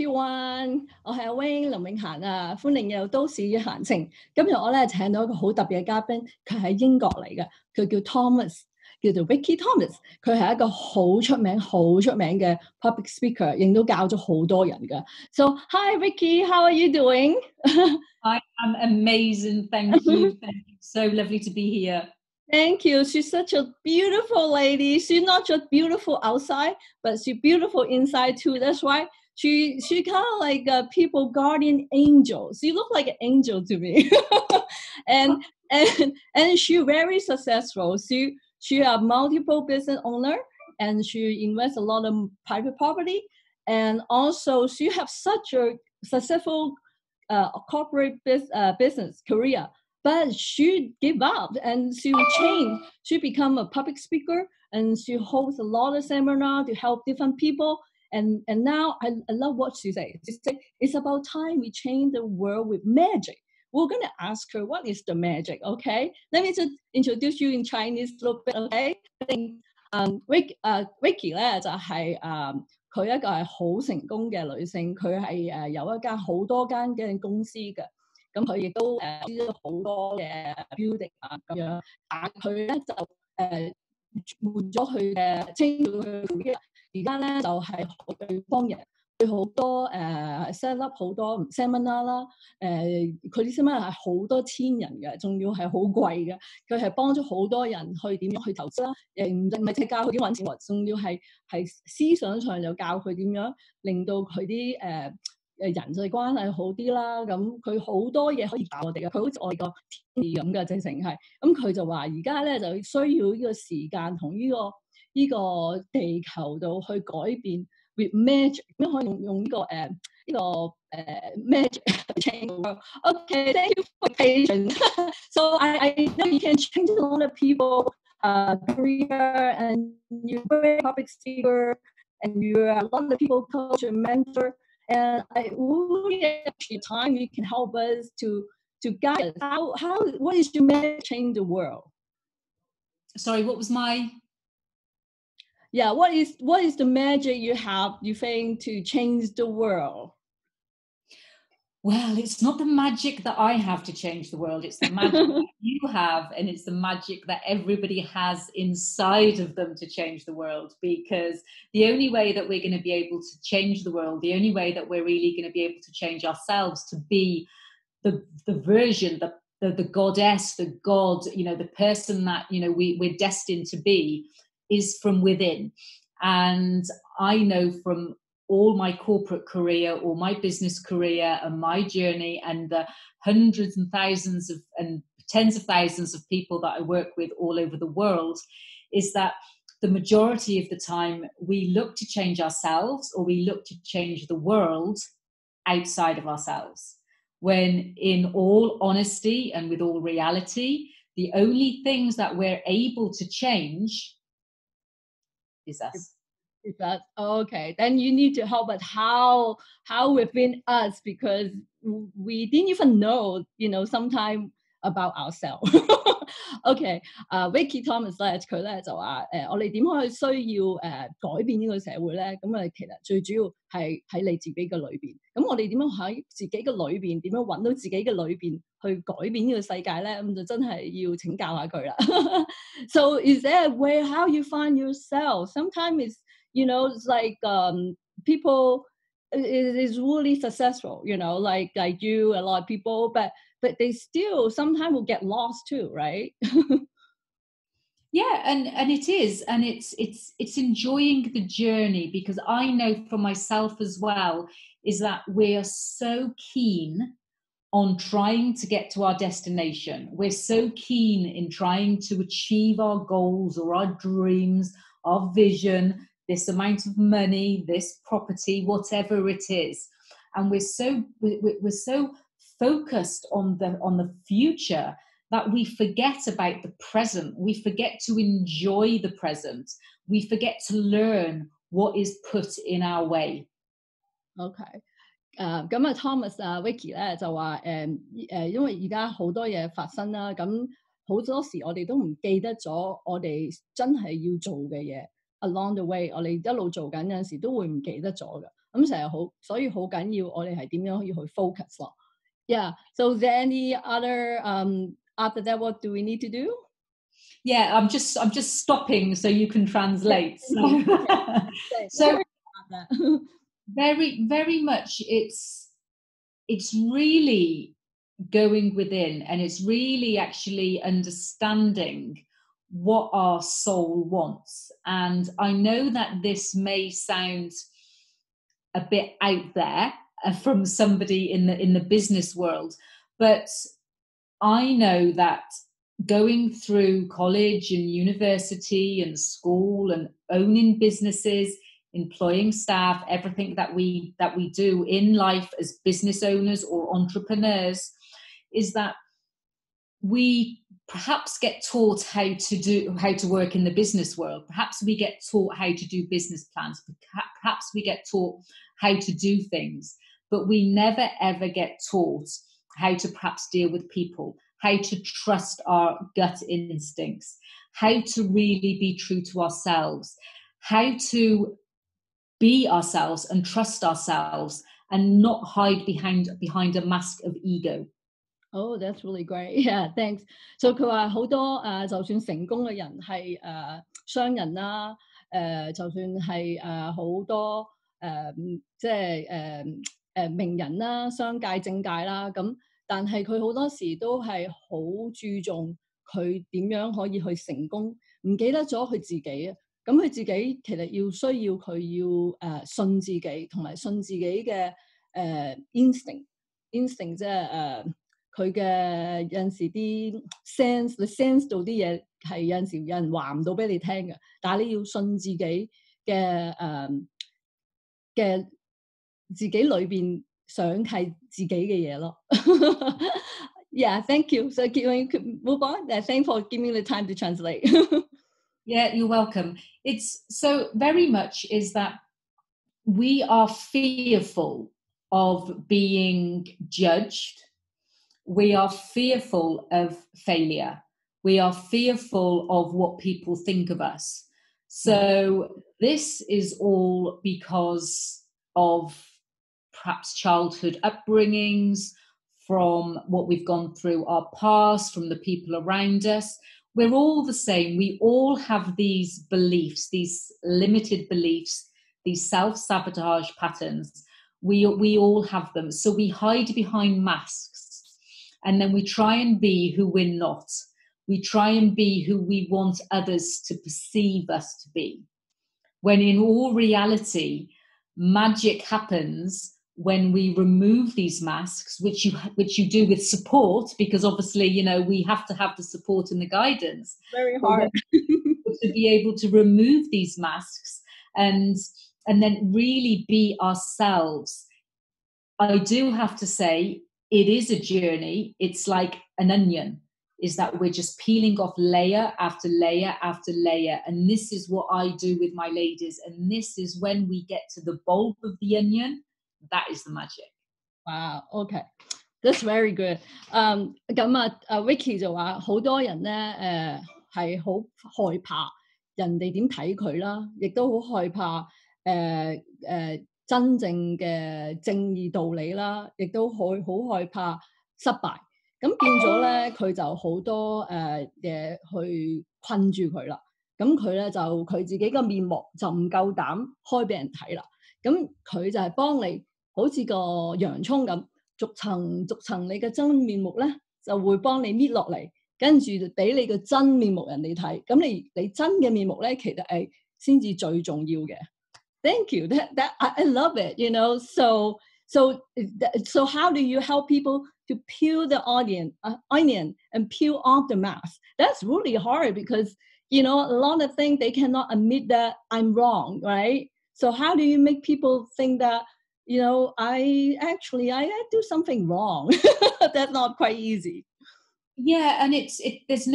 everyone， 我係阿 Wing 林永嫻啊，歡迎又都市閒情。今日我咧請到一個好特別嘅嘉賓，佢係英國嚟嘅，佢叫 Thomas， 叫做 Vikki Thomas。佢係一個好出名嘅 public speaker， 亦都教咗好多人嘅。So hi Vikki, how are you doing? I am amazing, thank you. Thank you. So lovely to be here. Thank you. She's such a beautiful lady. She's not just beautiful outside, but she's beautiful inside too. That's why she kind of like a people guardian angel. She looks like an angel to me. and she's very successful. She a multiple business owner, and she invests a lot of private property. And also she have such a successful corporate business career. But she gave up and she changed. She become a public speaker and she hosts a lot of seminars to help different people. And now I love what she said. She said, it's about time we change the world with magic. We're going to ask her, what is the magic, okay? Let me just introduce you in Chinese a little bit, okay? Vikki 咧就係佢一個係好成功嘅女性，佢係有一間好多間嘅公司嘅。咁佢亦都知咗好多嘅 building 啊咁樣，但佢咧就換咗佢嘅清咗佢嘅，而家咧就係去幫人，佢好多set up 好多 seminar 啦，佢啲 seminar 係好多千人嘅，仲要係好貴嘅，佢係幫咗好多人去點樣去投資啦，唔係淨係教佢點揾錢喎，仲要係思想上就教佢點樣令到佢啲人際關係好啲啦，咁佢好多嘢可以教我哋嘅，佢好似我哋個天意咁嘅，直情係。咁佢就話而家咧就需要呢個時間同呢個地球度去改變 with magic， 點樣可以用呢個magic change the world. Okay, thank you for patience. So I know you can change a lot of people career, and you're very public speaker, and you're a lot of people coach and mentor. And I really appreciate time you can help us to guide us. What is your magic change the world? Sorry, what was my? Yeah, what is the magic you think to change the world? Well, it's not the magic that I have to change the world. It's the magic that you have, and it's the magic that everybody has inside of them to change the world. Because the only way that we're going to be able to change the world, the only way that we're really going to be able to change ourselves to be the version, the goddess, the god, the person that, we're destined to be, is from within. And I know from all my corporate career or my business career and my journey and the hundreds and thousands and tens of thousands of people that I work with all over the world, is that the majority of the time we look to change ourselves or we look to change the world outside of ourselves. When in all honesty and with all reality, the only things that we're able to change is us. Is that okay? Then you need to help us how within us, because we didn't even know, sometime about ourselves. Okay, Vikki Thomas 咧，佢咧就話我哋點可以需要改變呢個社會咧？咁其實最主要係喺你自己嘅裏邊。咁我哋點樣喺自己嘅裏邊，點樣揾到自己嘅裏邊去改變呢個世界咧？咁就真係要請教下佢啦。So is there a way how you find yourself? Sometimes it's it's like people is really successful, like you, a lot of people, but they still sometimes will get lost too, right? Yeah, and it is, and it's enjoying the journey, because I know for myself as well is that we're so keen on trying to get to our destination. We're so keen in trying to achieve our goals or our dreams, our vision, this amount of money, this property, whatever it is, and we're so focused on the future that we forget about the present. We forget to enjoy the present. We forget to learn what is put in our way. Okay. 咁Thomas Vikki 咧就話因為而家好多嘢發生啦，咁好多時我哋都唔記得咗我哋真係要做嘅嘢。Along the way， 我哋一路做緊有陣時都會唔記得咗嘅。咁成日好，所以好緊要，我哋係點樣可以去 focus 咯。Yeah. So is there any other after that? What do we need to do? Yeah, I'm just stopping so you can translate. So very, very much it's really going within, and it's really actually understanding what our soul wants. And I know that this may sound a bit out there from somebody in the business world, but I know that going through college and university and school and owning businesses, employing staff, everything that we do in life as business owners or entrepreneurs, is that we perhaps get taught how to work in the business world. Perhaps we get taught how to do business plans. Perhaps we get taught how to do things, but we never ever get taught how to perhaps deal with people, how to trust our gut instincts, how to really be true to ourselves, how to be ourselves and trust ourselves and not hide behind a mask of ego. Oh, that's really great. Yeah, thanks. So 佢話好多就算成功嘅人係商人啦，就算係好多即係名人啦、商界、政界啦，咁但係佢好多時都係好注重佢點樣可以去成功，唔記得咗佢自己啊。咁佢自己其實需要佢要信自己，同埋信自己嘅instinct 即係佢嘅有陣時啲 sense， 你 sense 到啲嘢係有陣時有人話唔到俾你聽嘅，但係你要信自己嘅自己裏邊想係自己嘅嘢咯。Yeah, thank you. So you could move on. Thanks for giving me the time to translate. Yeah, you're welcome. It's so very much is that we are fearful of being judged. We are fearful of failure. We are fearful of what people think of us. So this is all because of perhaps childhood upbringings, from what we've gone through our past, from the people around us. We're all the same. We all have these beliefs, these limited beliefs, these self-sabotage patterns. We all have them. So we hide behind masks. And then we try and be who we're not. We try and be who we want others to perceive us to be. When in all reality, magic happens when we remove these masks, which you do with support, because obviously, you know, we have to have the support and the guidance. Very hard. To be able to remove these masks and then really be ourselves. I do have to say, it is a journey. It's like an onion, is that we're just peeling off layer after layer after layer. And this is what I do with my ladies. And this is when we get to the bulb of the onion, that is the magic. Wow, okay. That's very good. 咁Vikki 就話好多人咧係好害怕人哋點睇佢啦，亦都好害怕真正嘅正義道理啦，亦都好害怕失敗。咁變咗咧，佢就好多嘢去困住佢啦。咁佢咧就佢自己個面目就唔夠膽開俾人睇啦。咁佢就係幫你好似個洋葱咁，逐層逐層你嘅真面目咧就會幫你搣落嚟，跟住俾你個真面目人哋睇。咁你真嘅面目咧，其實係先至最重要嘅。Thank you. That I love it. You know, so how do you help people to peel the onion and peel off the mask? That's really hard because you know a lot of things they cannot admit that I'm wrong, right? So how do you make people think that you know I do something wrong? That's not quite easy. Yeah, and there's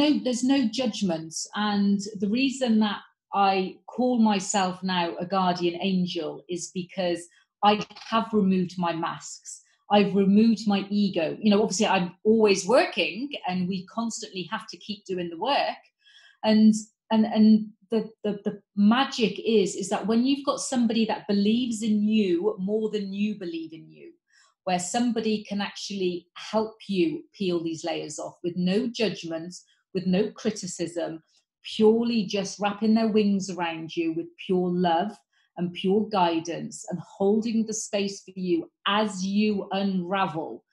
no judgments, and the reason that I call myself now a guardian angel is because I have removed my masks. I've removed my ego. You know, obviously I'm always working and we constantly have to keep doing the work. And the magic is that when you've got somebody that believes in you more than you believe in you, where somebody can actually help you peel these layers off with no judgment, with no criticism, purely just wrapping their wings around you with pure love and pure guidance and holding the space for you as you unravel.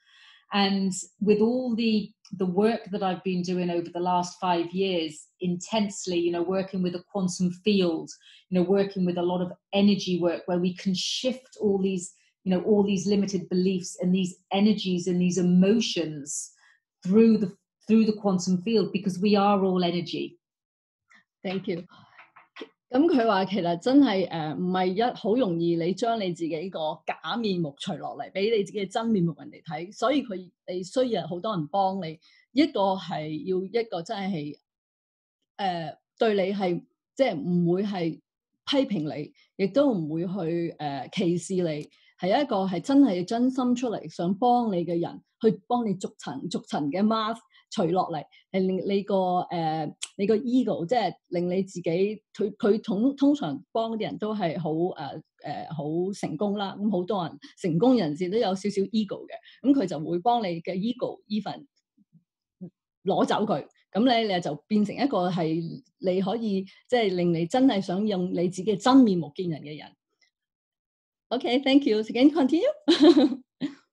And with all the work that I've been doing over the last 5 years intensely, working with a quantum field, working with a lot of energy work where we can shift all these limited beliefs and these energies and these emotions through the quantum field, because we are all energy. Thank you. 咁佢話其實真係唔係好容易，你將你自己個假面目除落嚟，俾你自己嘅真面目人哋睇，所以你需要好多人幫你。一個係要一個真係對你係即係唔會係批評你，亦都唔會去歧視你，係一個係真係真心出嚟想幫你嘅人，去幫你逐層嘅 mask 除落嚟，係令你個 ego， 即係令你自己佢通常幫啲人都係好成功啦。咁好多人成功人士都有少少 ego 嘅，咁佢就會幫你嘅 ego even 攞走佢，咁你就變成一個係你可以即係令你真係想用你自己嘅真面目見人嘅人。Okay, thank you. Can you continue?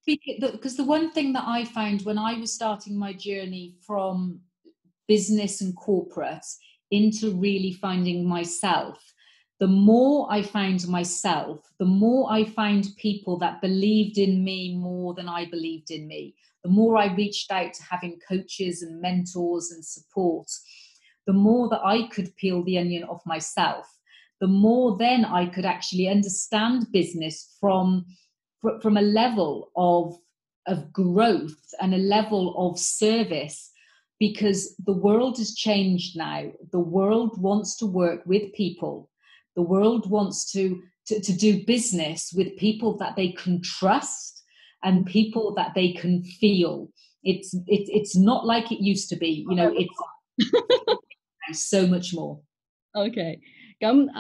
Because the one thing that I found when I was starting my journey from business and corporate into really finding myself, the more I found myself, the more I found people that believed in me more than I believed in me. The more I reached out to having coaches and mentors and support, the more that I could peel the onion off myself, the more then I could actually understand business from a level of growth and a level of service, because the world has changed now. The world wants to work with people. The world wants to do business with people that they can trust and people that they can feel. It's not like it used to be. It's so much more. Okay. 咁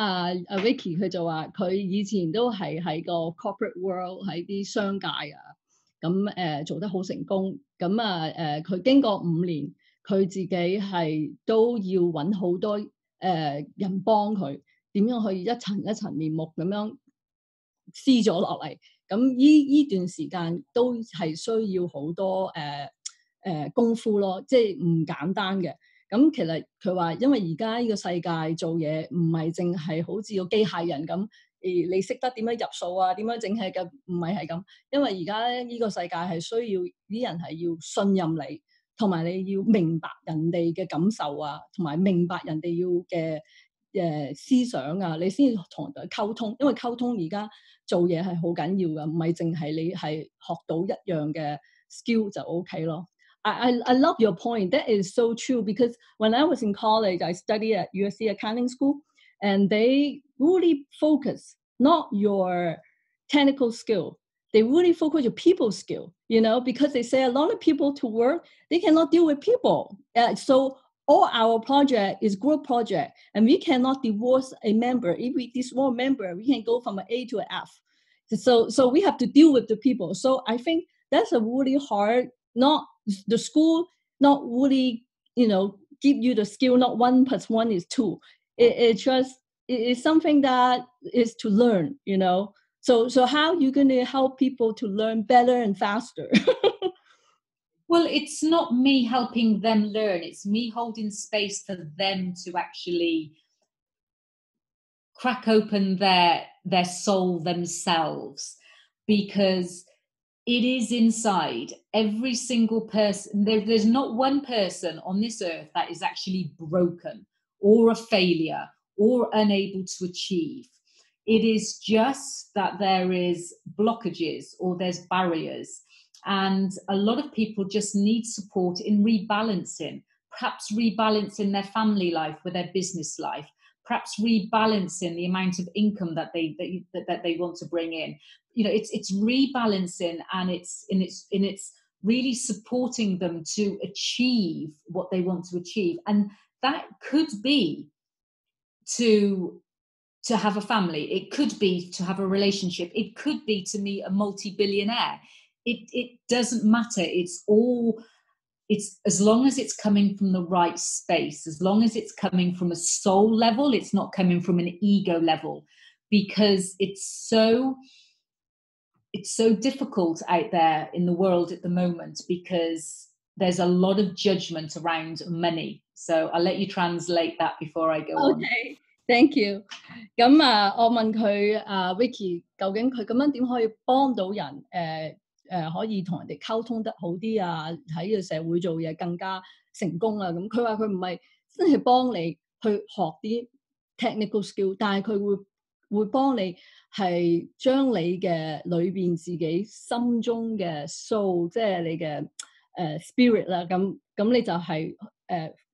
Vikki 佢就話佢以前都係喺個 corporate world 喺啲商界咁做得好成功。咁佢經過5年，佢自己係都要揾好多人幫佢，點樣去一層一層面目咁樣撕咗落嚟。咁呢段時間都係需要好多功夫咯，即係唔簡單嘅。咁其實佢話，因為而家呢個世界做嘢唔係淨係好似個機械人咁，你識得點樣入數啊，點樣整係嘅，唔係咁。因為而家呢個世界係需要啲人係要信任你，同埋你要明白人哋嘅感受啊，同埋明白人哋要嘅思想啊，你先要同人哋溝通。因為溝通而家做嘢係好緊要㗎，唔係淨係你係學到一樣嘅 skill 就 OK 咯。I love your point. That is so true, because when I was in college, I studied at USC Accounting School, and they really focus not your technical skill. They really focus your people skill, because they say a lot of people to work, they cannot deal with people. So all our project is group project, and we cannot divorce a member. If we divorce a member, we can go from an A to an F. So we have to deal with the people. So I think that's a really hard, not the school not really give you the skill, not 1 + 1 is 2. It is something that is to learn, so how you going to help people to learn better and faster? Well, it's not me helping them learn, it's me holding space for them to actually crack open their soul themselves, because it is inside every single person. There's not one person on this earth that is actually broken or a failure or unable to achieve. It is just that there is blockages or there's barriers. And a lot of people just need support in rebalancing, perhaps rebalancing their family life with their business life, perhaps rebalancing the amount of income that they want to bring in. It's rebalancing, and it's really supporting them to achieve what they want to achieve. And that could be to have a family. It could be to have a relationship. It could be to meet a multi-billionaire. It doesn't matter. It's as long as it's coming from the right space, as long as it's coming from a soul level, it's not coming from an ego level, because it's so difficult out there in the world at the moment, because there's a lot of judgment around money. So I'll let you translate that before I go on. Okay, thank you. 咁我問佢Vikki， 究竟佢咁樣點可以幫到人可以同人哋溝通得好啲啊，喺個社會做嘢更加成功啊？咁佢話佢唔係真係幫你去學啲 technical skill， 但係佢會幫你係將你嘅裏邊自己心中嘅 soul， 即係你嘅spirit 啦，咁你就係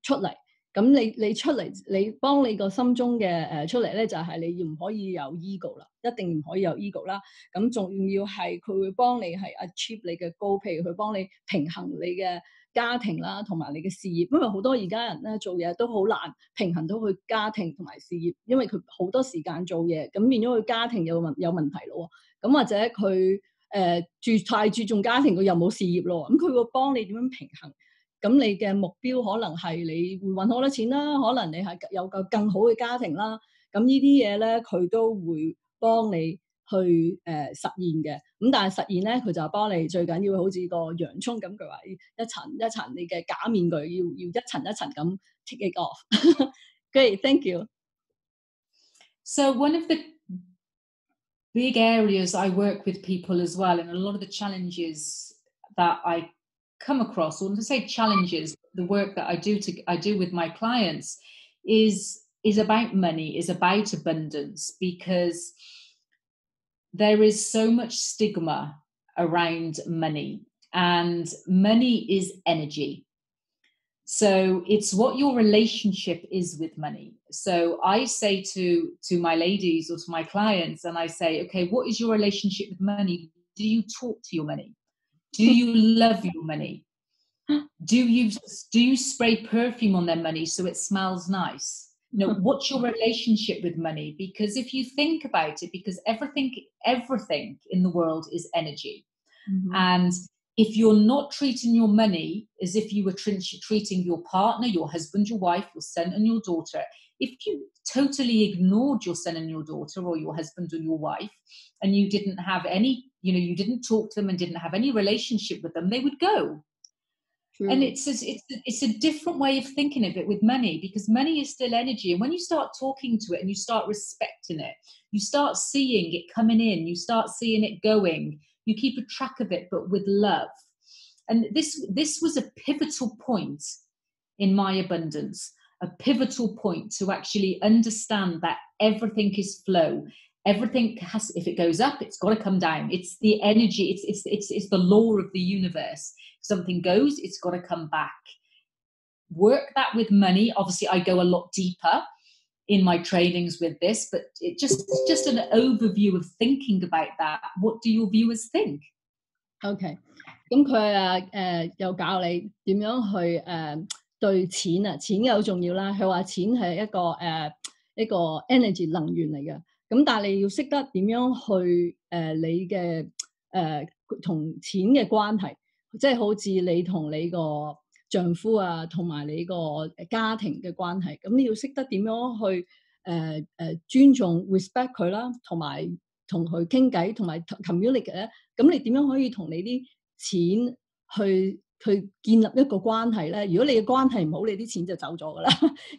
出嚟。咁你出嚟，你幫你個心中嘅出嚟咧，就係你唔可以有 ego 啦，一定唔可以有 ego 啦。咁仲要係佢會幫你係 achieve 你嘅goal，譬如佢幫你平衡你嘅家庭啦，同埋你嘅事業。因為好多而家人咧做嘢都好難平衡到佢家庭同埋事業，因為佢好多時間做嘢，咁變咗佢家庭有問題咯。咁或者佢太注重家庭，佢又冇事業咯。咁佢會幫你點樣平衡？咁你嘅目標可能係你會揾好多錢啦，可能你係有個更好嘅家庭啦。咁呢啲嘢咧，佢都會幫你去實現嘅。咁但係實現咧，佢就幫你最緊要好似個洋葱咁，佢話一層一層你嘅假面具要一層一層咁 take it off。Great, thank you. So one of the big areas I work with people as well, and a lot of the challenges that I come across, or to say challenges, the work that I do with my clients is about money, is about abundance, because there is so much stigma around money, and money is energy. So it's what your relationship is with money. So I say to my ladies or to my clients, and I say, okay, what is your relationship with money? Do you talk to your money? Do you love your money? Do you spray perfume on their money so it smells nice? You know, what's your relationship with money? Because if you think about it, because everything in the world is energy. Mm-hmm. And if you're not treating your money as if you were treating your partner, your husband, your wife, your son and your daughter, if you totally ignored your son and your daughter, or your husband or your wife, and you didn't have any, you didn't talk to them and didn't have any relationship with them, they would go. True. And it's a different way of thinking of it with money, because money is still energy. And when you start talking to it and you start respecting it, you start seeing it coming in, you start seeing it going, you keep a track of it, but with love. And this was a pivotal point in my abundance, a pivotal point to actually understand that everything is flow. Everything has, if it goes up, it's got to come down. It's the energy. It's the law of the universe. Something goes, it's got to come back. Work that with money. Obviously, I go a lot deeper in my trainings with this, but it just an overview of thinking about that. What do your viewers think? Okay. 咁佢又教你點樣去對錢啊，錢又好重要啦。佢話錢係一個 energy 能源嚟嘅。咁但係你要識得點樣去你嘅同錢嘅關係，即係好似你同你個丈夫啊，同埋你個家庭嘅關係。咁你要識得點樣去尊重 respect 佢啦，同埋同佢傾偈，同埋 communicate 咧。咁你點樣可以同你啲錢去建立一個關係咧？如果你嘅關係唔好，你啲錢就走咗噶啦。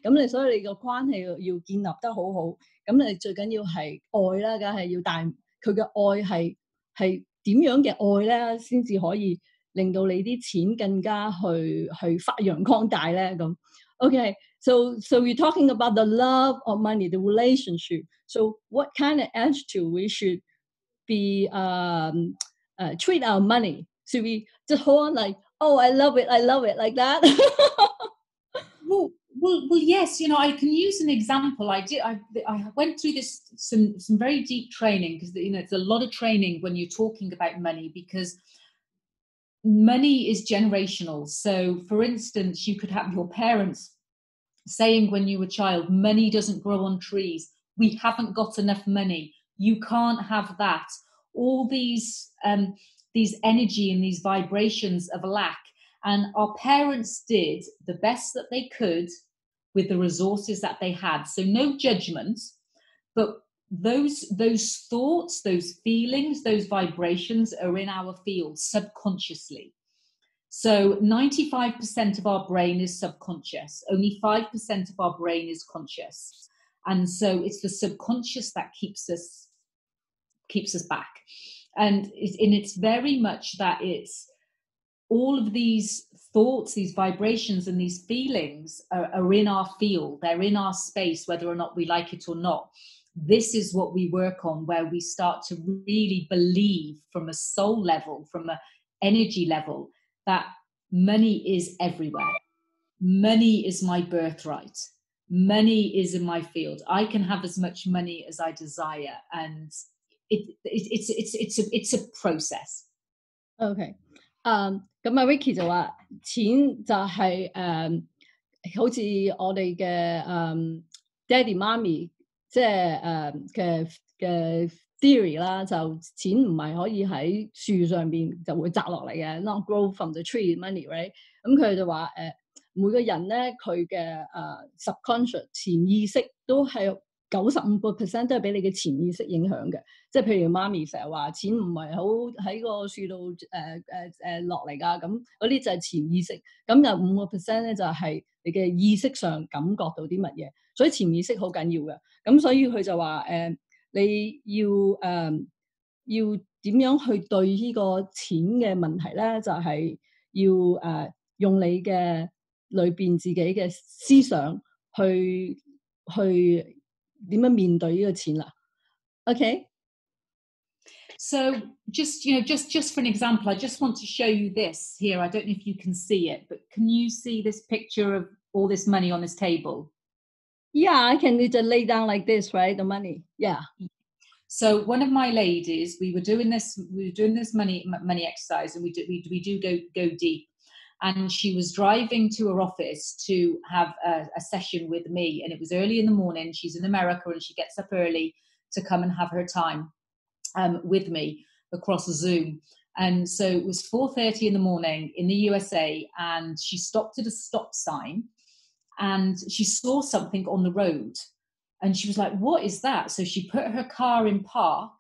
咁所以你個關係要建立得好好。咁你最緊要係愛啦，梗係要帶佢嘅愛係點樣嘅愛咧，先至可以令到你啲錢更加去發揚光大咧。咁 OK， so we're talking about the love of money, the relationship. So what kind of attitude we should be treat our money? Should we just hold on like, oh, I love it like that? Well, yes. I can use an example. I went through some very deep training, because it's a lot of training when you're talking about money, because money is generational. So, for instance, you could have your parents saying when you were a child, money doesn't grow on trees. We haven't got enough money. You can't have that. All these energy and these vibrations of lack. And our parents did the best that they could with the resources that they had. So no judgment, but those thoughts, those feelings, those vibrations are in our field subconsciously. So 95% of our brain is subconscious. Only 5% of our brain is conscious. And so it's the subconscious that keeps us back. And it's very much that it's all of these thoughts, these vibrations, and these feelings are in our field. They're in our space, whether or not we like it or not. This is what we work on, where we start to really believe from a soul level, from an energy level, that money is everywhere. Money is my birthright. Money is in my field. I can have as much money as I desire, and it's a process. OK， 咁Vikki 就話錢就係好似我哋嘅爹哋媽咪即係嘅 theory 啦，就錢唔係可以喺樹上邊就會摘落嚟嘅 ，not grow from the tree money，right？ 咁佢就話每個人咧佢嘅subconscious 潛意識都係95% 都係俾你嘅潛意識影響嘅，即係譬如媽咪成日話錢唔係好喺個樹度落嚟㗎，咁嗰啲就係潛意識，咁有5% 咧就係你嘅意識上感覺到啲乜嘢，所以潛意識好緊要嘅，咁所以佢就話你要點樣去對呢個錢嘅問題咧，就係要用你嘅裏邊自己嘅思想去點樣面對呢個錢啦 ？OK。 So just for an example, I just want to show you this here. I don't know if you can see it, but can you see this picture of all this money on this table? Yeah, I can just lay down like this, right? The money. Yeah. So one of my ladies, we were doing this money exercise, and we do go deep. And she was driving to her office to have a session with me, and it was early in the morning. She's in America, and she gets up early to come and have her time with me across Zoom. And so it was 4:30 in the morning in the USA, and she stopped at a stop sign, and she saw something on the road, and she was like, "What is that?" So she put her car in park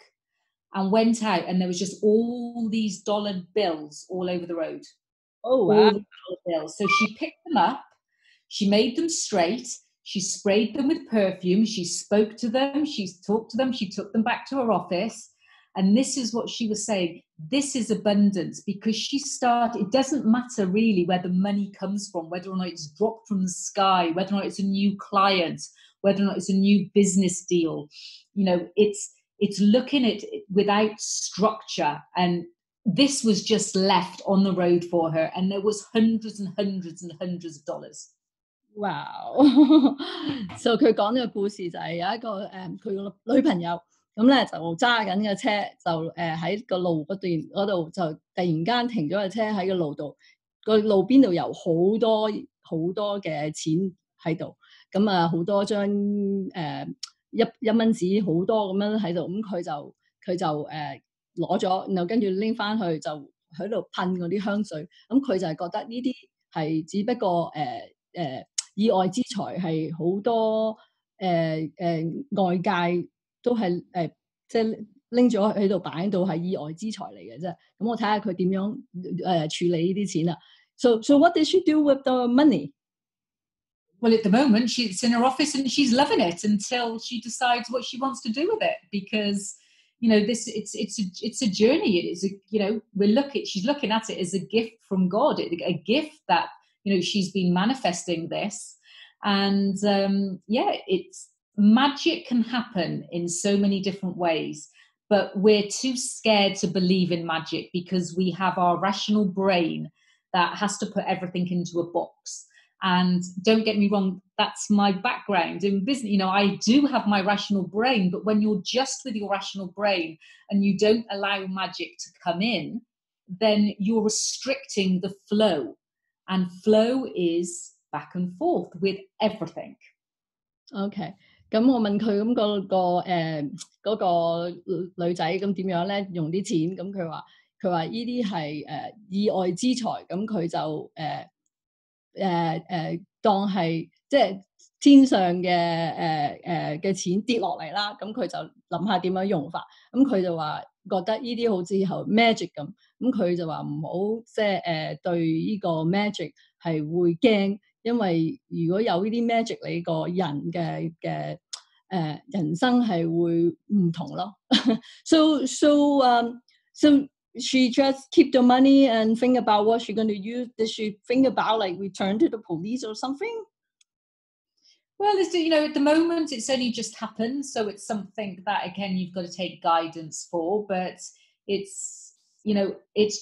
and went out, and there was just all these dollar bills all over the road. Oh, wow. All the dollar bills. So she picked them up, she made them straight, she sprayed them with perfume, she spoke to them, she talked to them, she took them back to her office. And this is what she was saying. This is abundance, because she started, it doesn't matter really where the money comes from, whether or not it's dropped from the sky, whether or not it's a new client, whether or not it's a new business deal. It's looking at it without structure. And this was just left on the road for her. And there was hundreds and hundreds and hundreds of dollars. Wow. So 佢講呢個故事就係有一個佢個女朋友。咁咧就揸緊嘅車，就喺個路嗰度就突然間停咗個車喺個路度，個路邊度有好多嘅錢喺度，咁好多張一蚊紙好多咁樣喺度，咁佢就攞咗，然後跟住拎翻去就喺度噴嗰啲香水，咁佢就係覺得呢啲係只不過意外之財，係好多外界。都係即係拎咗喺度擺喺度係意外之財嚟嘅啫。咁我睇下佢點樣處理呢啲錢啦。So what did she do with the money? Well, at the moment, she's in her office and she's loving it until she decides what she wants to do with it. Because it's a journey. It is she's looking at it as a gift from God, a gift that she's been manifesting this, and it's. Magic can happen in so many different ways, but we're too scared to believe in magic because we have our rational brain that has to put everything into a box. And don't get me wrong, that's my background in business. I do have my rational brain, but when you're just with your rational brain and you don't allow magic to come in, then you're restricting the flow. And flow is back and forth with everything. OK， 咁我問佢咁嗰個女仔咁點樣咧用啲錢？咁佢話呢啲係意外之財，咁佢就當係即係天上嘅錢跌落嚟啦，咁佢就諗下點樣用法。咁佢就話覺得呢啲好似係 magic 咁，咁佢就話唔好即係對呢個 magic 係會驚，因為如果有呢啲 magic，你個人嘅人生係會唔同咯。So she just keep the money and think about what she's going to use. Did she think about like return to the police or something? Well, at the moment it's only just happened, so it's something that again you've got to take guidance for. But it's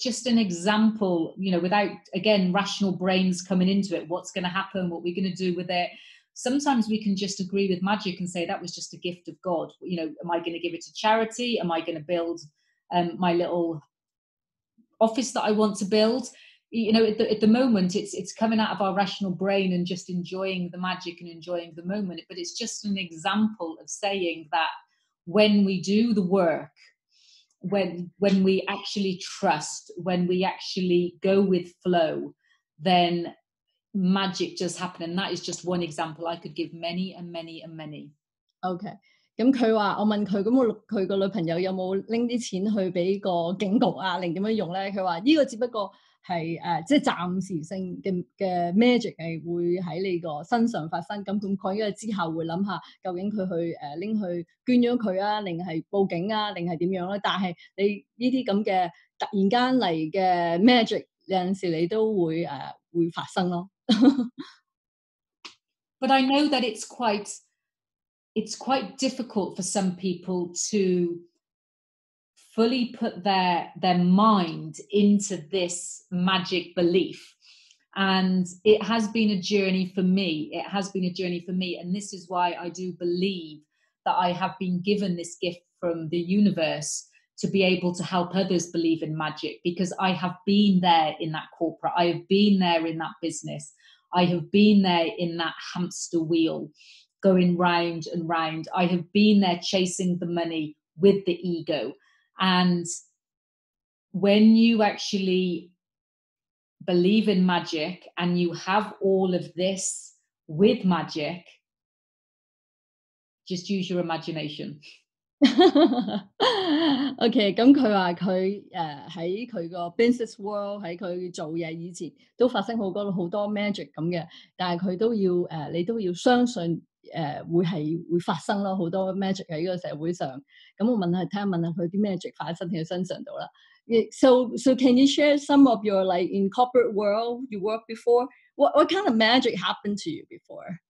just an example. Without again rational brains coming into it, what's going to happen? What we're going to do with it? Sometimes we can just agree with magic and say that was just a gift of God. Am I going to give it to charity? Am I going to build my little office that I want to build? At the moment it's coming out of our rational brain and just enjoying the magic and enjoying the moment. But it's just an example of saying that when we do the work, when we actually trust, when we actually go with flow, then magic does happen. And that is just one example. I could give many and many and many. OK， 咁佢話我問佢咁佢個女朋友有冇拎啲錢去俾個警局啊，定點樣用咧？佢話呢個只不過係即係暫時性嘅 magic 係會喺你個身上發生。咁佢因為之後會諗下究竟佢去拎去捐咗佢啊，定係報警啊，定係點樣咧？但係你呢啲咁嘅突然間嚟嘅 magic， 有陣時你都會發生咯。But I know that it's quite difficult for some people to fully put their mind into this magic belief. And it has been a journey for me. And this is why I do believe that I have been given this gift from the universe to be able to help others believe in magic, because I have been there in that corporate. I have been there in that business. I have been there in that hamster wheel going round and round. I have been there chasing the money with the ego. And when you actually believe in magic and you have all of this with magic, just use your imagination. OK， 咁佢話佢喺佢個 business world 喺佢做嘢以前都發生好多 magic 咁嘅，但係佢都要你都要相信會發生咯，好多 magic 喺呢個社會上。咁我問下佢啲 magic 發生喺佢身上度啦。So can you share some of your like in corporate world you worked before? What kind of magic happened to you before?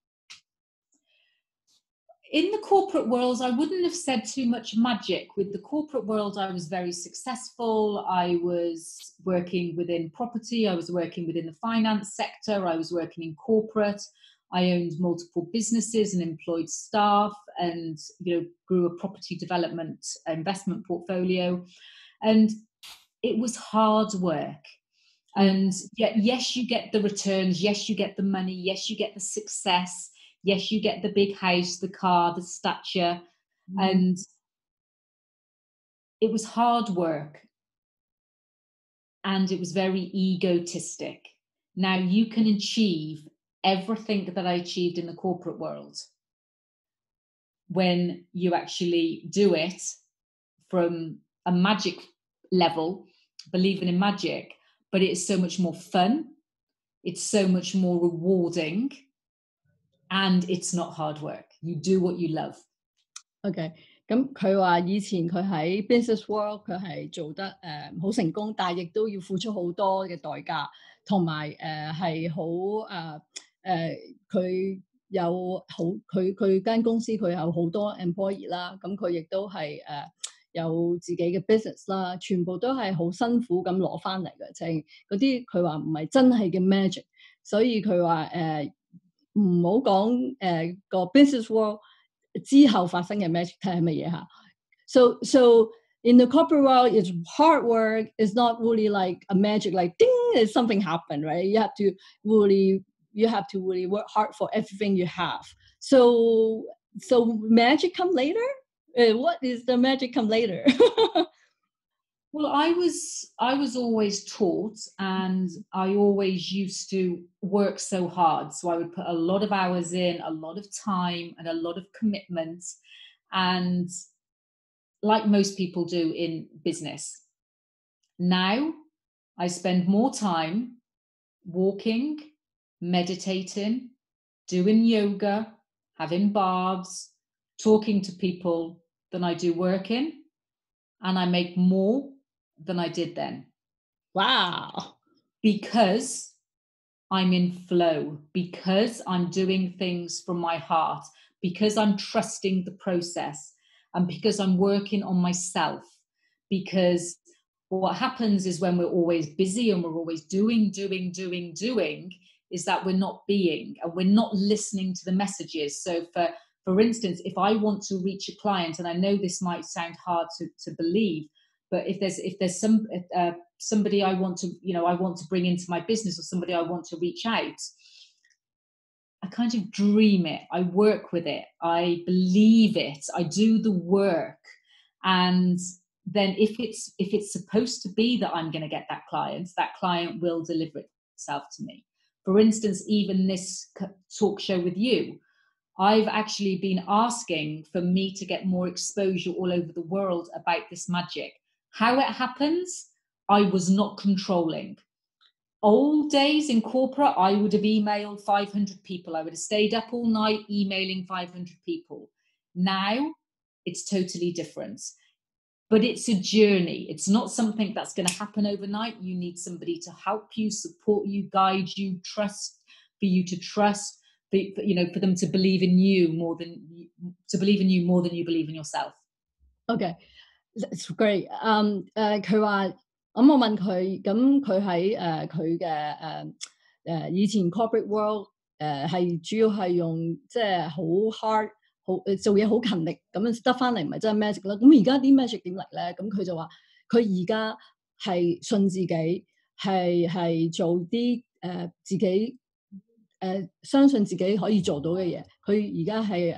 In the corporate world, I wouldn't have said too much magic. With the corporate world, I was very successful. I was working within property. I was working within the finance sector. I was working in corporate. I owned multiple businesses and employed staff and, grew a property development investment portfolio. And it was hard work. And yes, you get the returns. Yes, you get the money. Yes, you get the success. Yes, you get the big house, the car, the stature. And it was hard work. And it was very egotistic. Now, you can achieve everything that I achieved in the corporate world when you actually do it from a magic level, believing in magic, but it's so much more fun. It's so much more rewarding. And it's not hard work. You do what you love. OK， 咁佢話以前佢喺 business world 佢係做得好成功，但係亦都要付出好多嘅代價，同埋係好佢佢間公司佢有好多 employee 啦，咁佢亦都係有自己嘅 business 啦，全部都係好辛苦咁攞翻嚟嘅，即係嗰啲佢話唔係真係嘅 magic， 所以佢話唔好講個 business world 之後發生嘅 magic 睇係乜嘢嚇。So in the corporate world, it's hard work. It's not really like a magic, like ding, something happened, right? You have to really you have to really work hard for everything you have. So magic come later? What is the magic come later? Well, I was always taught, and I always used to work so hard. So I would put a lot of hours in, a lot of time, and a lot of commitment. And like most people do in business, now I spend more time walking, meditating, doing yoga, having baths, talking to people than I do working. And I make more than I did then. Wow. Because I'm in flow, because I'm doing things from my heart, because I'm trusting the process, and because I'm working on myself. Because what happens is when we're always busy and we're always doing, is that we're not being, and we're not listening to the messages. So for instance, if I want to reach a client, and I know this might sound hard to believe, but if there's somebody I want to bring into my business, or somebody I want to reach out, I kind of dream it, I work with it, I believe it, I do the work, and then if it's supposed to be that I'm going to get that client will deliver itself to me. For instance, even this talk show with you, I've actually been asking for me to get more exposure all over the world about this magic. How it happens, I was not controlling. Old days in corporate, I would have emailed 500 people. I would have stayed up all night emailing 500 people. Now, it's totally different. But it's a journey. It's not something that's going to happen overnight. You need somebody to help you, support you, guide you, for you to trust. For them to believe in you more than you believe in yourself. Okay, it's great. 佢話我問佢，咁佢喺佢嘅以前 corporate world 係主要係用即係好 hard 好做嘢好勤力咁樣得翻嚟，咪真係 magic 啦。咁而家啲 magic 點嚟咧？咁佢就話佢而家係信自己，係做啲自己。相信自己可以做到嘅嘢，佢而家係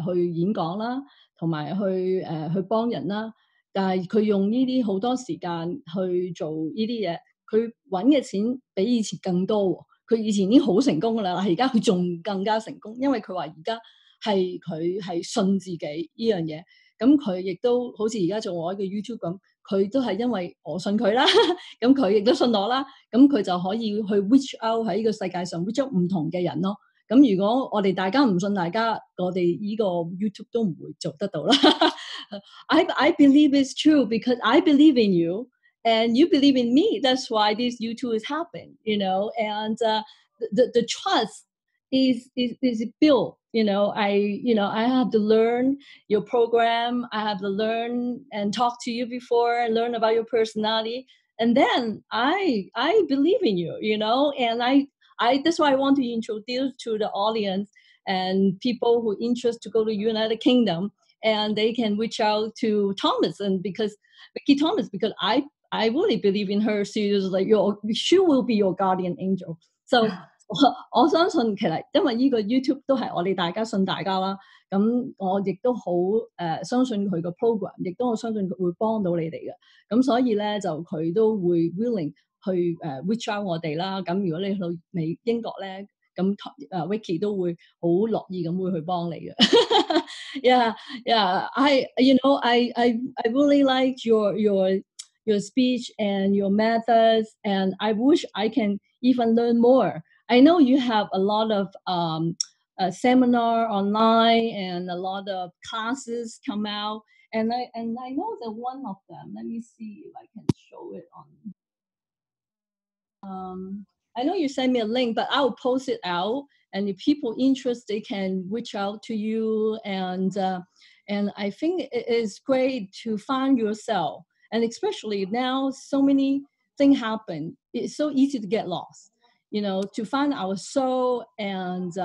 去演講啦，同埋去幫人啦。但係佢用呢啲好多時間去做呢啲嘢，佢揾嘅錢比以前更多喎。佢以前已經好成功㗎啦，而家佢仲更加成功，因為佢話而家係佢係信自己呢樣嘢。咁佢亦都好似而家做我嘅 YouTube 咁。佢都係因為我信佢啦，咁佢亦都信我啦，咁佢就可以去 reach out 喺呢個世界上 reach out 唔同嘅人咯。咁如果我哋大家唔信大家，我哋呢個 YouTube 都唔會做得到啦。I believe it's true because I believe in you and you believe in me. That's why this YouTube is happening, and the trust is built. I have to learn your program. I have to learn and talk to you before, learn about your personality. And then I believe in you, and I that's why I want to introduce to the audience and people who interest to go to United Kingdom, and they can reach out to Thomas and Vikki Thomas, because I really believe in her. She will be your guardian angel. So 我相信其實因為呢個 YouTube 都係我哋大家信大家啦，咁我亦都好相信佢個 program， 亦都我相信佢會幫到你哋嘅，咁所以咧就佢都會 willing 去reach out 我哋啦。咁如果你去英國咧，咁Vikki 都會好樂意咁會去幫你嘅。Yeah, I really like your speech and your methods, and I wish I can even learn more. I know you have a lot of seminar online and a lot of classes come out, and I know that one of them. Let me see if I can show it on. I know you sent me a link, but I'll post it out, and if people interested, they can reach out to you. And I think it is great to find yourself, and especially now, so many things happen. It's so easy to get lost. To find our soul, and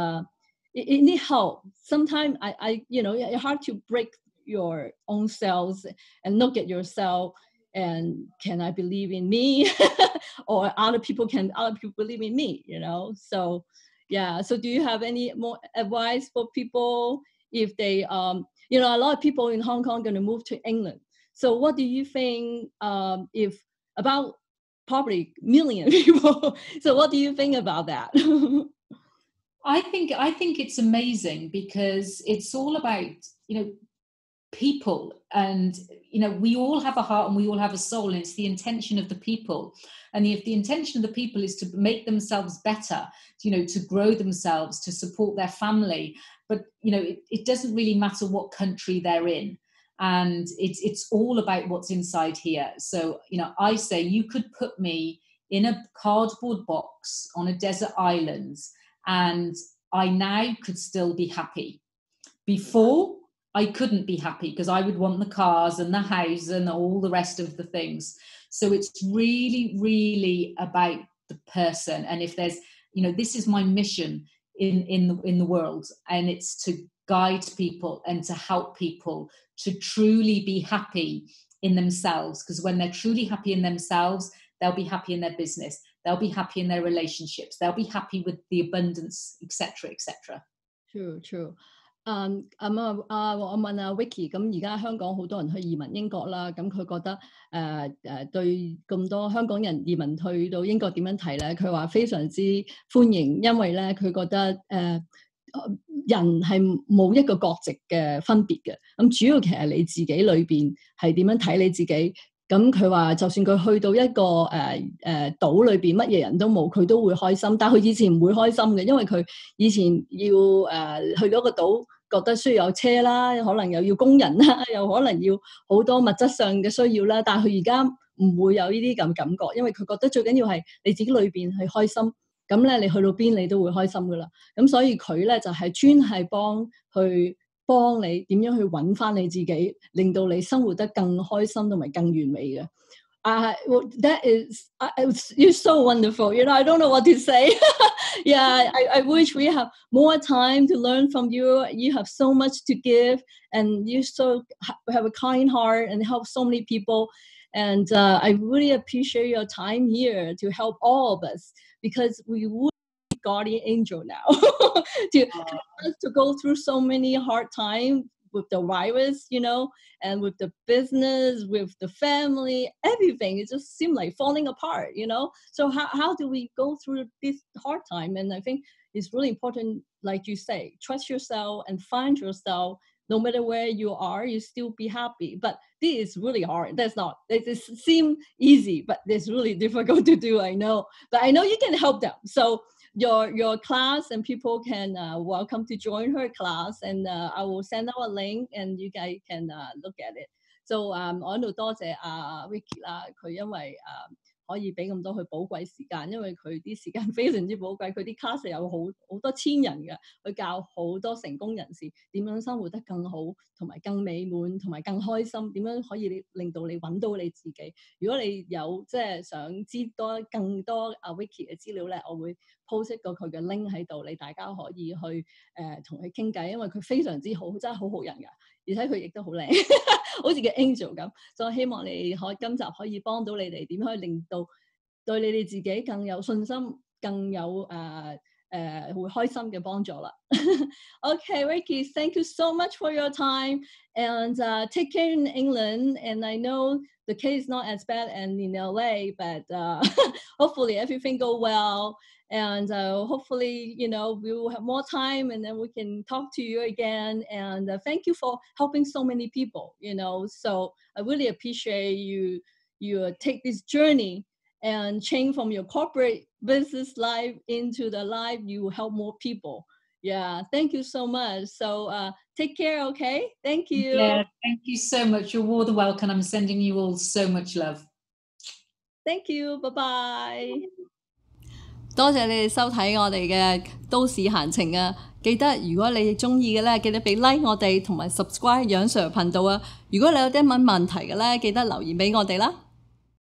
it need help. Sometimes it's hard to break your own selves and look at yourself and can I believe in me or other people believe in me, So Yeah. So do you have any more advice for people if they, you know, a lot of people in Hong Kong are going to move to England. So what do you think if about probably million people? So what do you think about that? I think it's amazing because it's all about, you know, people, and you know, we all have a heart and we all have a soul, and it's the intention of the people. And if the intention of the people is to make themselves better, you know, to grow themselves, to support their family, but you know, it doesn't really matter what country they're in, and it's all about what's inside here. So you know, I say you could put me in a cardboard box on a desert island and I now could still be happy. Before, I couldn't be happy because I would want the cars and the house and all the rest of the things. So it's really, really about the person. And if there's, you know, this is my mission in the world, and it's to guide people and to help people to truly be happy in themselves. Because when they're truly happy in themselves, they'll be happy in their business. They'll be happy in their relationships. They'll be happy with the abundance, etc., etc. True, true. 我問阿 Vikki， 咁而家香港好多人去移民英國啦，咁佢覺得對咁多香港人移民去到英國點樣睇咧？佢話非常之歡迎，因為咧佢覺得人係冇一個國籍嘅分別嘅，咁主要其實你自己裏邊係點樣睇你自己。咁佢話就算佢去到一個島裏邊乜嘢人都冇，佢都會開心。但係佢以前唔會開心嘅，因為佢以前要去到個島，覺得需要有車啦，可能又要工人啦，又可能要好多物質上嘅需要啦。但係佢而家唔會有呢啲咁感覺，因為佢覺得最緊要係你自己裏邊係開心。咁咧，你去到邊你都會開心噶啦。咁所以佢咧就係專係幫你點樣去揾翻你自己，令到你生活得更開心同埋更完美嘅。Well, that is, you're so wonderful. You know, I don't know what to say. Yeah, I wish we have more time to learn from you. You have so much to give, and you so have a kind heart and help so many people. And I really appreciate your time here to help all of us, because we would guardian angel now to go through so many hard times with the virus, you know, and with the business, with the family, everything. It just seemed like falling apart, you know. So how do we go through this hard time? And I think it's really important, like you say, trust yourself and find yourself. No matter where you are, you still be happy. But this is really hard. That's not, it seems easy, but it's really difficult to do, I know. But I know you can help them. So your class, and people can welcome to join her class, and I will send out a link and you guys can look at it. So 我喺度多謝阿 Vikki 啦，佢因為可以俾咁多佢寶貴時間，因為佢啲時間非常之寶貴，佢啲 class 有好多千人嘅，佢教好多成功人士點樣生活得更好，同埋更美滿，同埋更開心，點樣可以令到你揾到你自己。如果你有即係想知更多阿 Vikki 嘅資料咧，我會 post 個佢嘅 link 喺度，你大家可以去同佢傾偈，因為佢非常之好，真係好人㗎，而且佢亦都好靚，好似個 angel 咁。所以希望你今集可以幫到你哋點可以令到對你哋自己更有信心，更有會開心嘅幫助啦。Okay, Vikki, thank you so much for your time, and take care in England. And I know the case is not as bad as in LA, but hopefully everything go well. And hopefully, you know, we will have more time, and then we can talk to you again. And thank you for helping so many people, you know. So I really appreciate you take this journey and change from your corporate business life into the life you help more people. Yeah, thank you so much. So take care, okay? Thank you. Yeah, thank you so much. You're more than welcome. I'm sending you all so much love. Thank you. Bye-bye. 多謝你哋收睇我哋嘅都市閒情啊！記得如果你中意嘅咧，記得俾 like 我哋同埋 subscribe 楊 Sir 頻道啊！如果你有啲問題嘅咧，記得留言俾我哋啦。